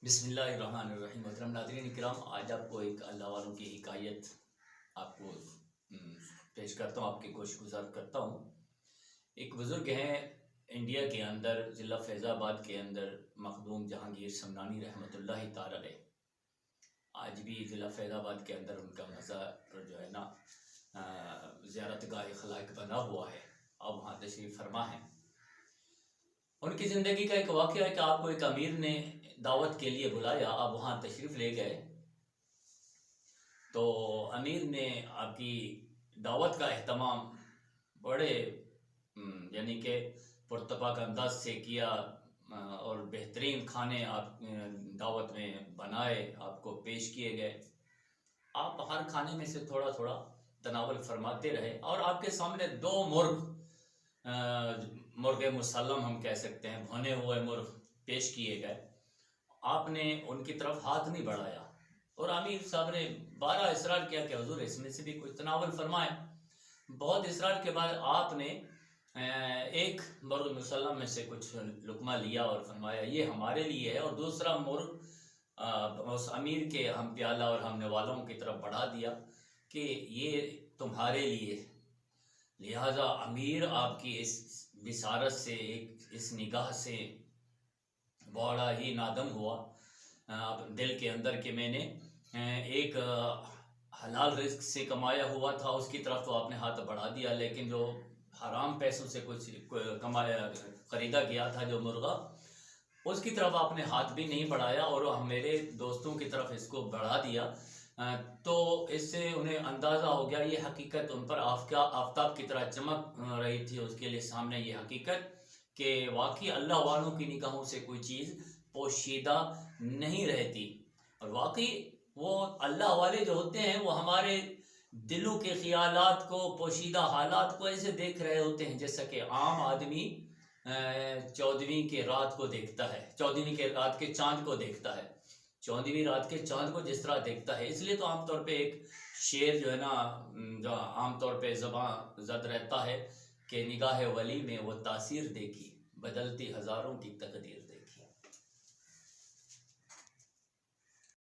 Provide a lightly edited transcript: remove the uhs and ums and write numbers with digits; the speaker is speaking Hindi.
बिस्मिल्लाहिर्रहमानिर्रहीम। मोहतरम नाज़रीन इकराम, आज आपको एक अल्लाह वालों की हिकायत आपको पेश करता हूँ, आपके गोशगुजार करता हूँ। एक बुज़ुर्ग हैं इंडिया के अंदर, ज़िला फैज़ाबाद के अंदर, मखदूम जहांगीर समनानी रहमतुल्लाहि ताला अलैह। आज भी ज़िला फैज़ाबाद के अंदर उनका मज़ार जो है ना ज़ियारतगाह खलाइक बना हुआ है। अब वहाँ तशरीफ़ फरमा है। उनकी ज़िंदगी का एक वाक़या है कि आपको एक अमीर ने दावत के लिए बुलाया, आप वहाँ तशरीफ़ ले गए तो अमीर ने आपकी दावत का एहतमाम बड़े यानी कि पुरतपाक अंदाज से किया और बेहतरीन खाने आप दावत में बनाए, आपको पेश किए गए। आप हर खाने में से थोड़ा थोड़ा तनावल फरमाते रहे और आपके सामने दो मुर्गे मुसल्लम हम कह सकते हैं, भुने हुए मुर्ग पेश किए गए। आपने उनकी तरफ हाथ नहीं बढ़ाया और आमिर साहब ने बारह इसरार किया कि हुजूर इसमें से भी कुछ तनावल फरमाए। बहुत इसरार के बाद आपने एक मुर्ग मुसल्लम में से कुछ लुकमा लिया और फरमाया ये हमारे लिए है, और दूसरा मुर्ग उस अमीर के हम प्याला और हमने वालों की तरफ बढ़ा दिया कि ये तुम्हारे लिए। लिहाजा अमीर आपकी इस बिसारत से, इस निगाह से बड़ा ही नादम हुआ दिल के अंदर कि मैंने एक हलाल रिस्क से कमाया हुआ था, उसकी तरफ तो आपने हाथ बढ़ा दिया, लेकिन जो हराम पैसों से कुछ कमाया खरीदा गया था जो मुर्गा, उसकी तरफ आपने हाथ भी नहीं बढ़ाया और मेरे दोस्तों की तरफ इसको बढ़ा दिया। तो इससे उन्हें अंदाज़ा हो गया, ये हकीकत उन पर आफ्ताब की तरह चमक रही थी उसके लिए सामने, ये हकीकत कि वाकई अल्लाह वालों की निगाहों से कोई चीज़ पोशीदा नहीं रहती। और वाकई वो अल्लाह वाले जो होते हैं वो हमारे दिलों के ख्यालात को, पोशीदा हालात को ऐसे देख रहे होते हैं जैसा कि आम आदमी 14वीं के रात को देखता है, 14वीं के रात के चांद को देखता है, 14वीं रात के चांद को जिस तरह देखता है। इसलिए तो आमतौर पे एक शेर जो है ना, जो आमतौर पे ज़बां ज़द रहता है कि निगाह वली में वो तासीर देखी, बदलती हज़ारों की तकदीर।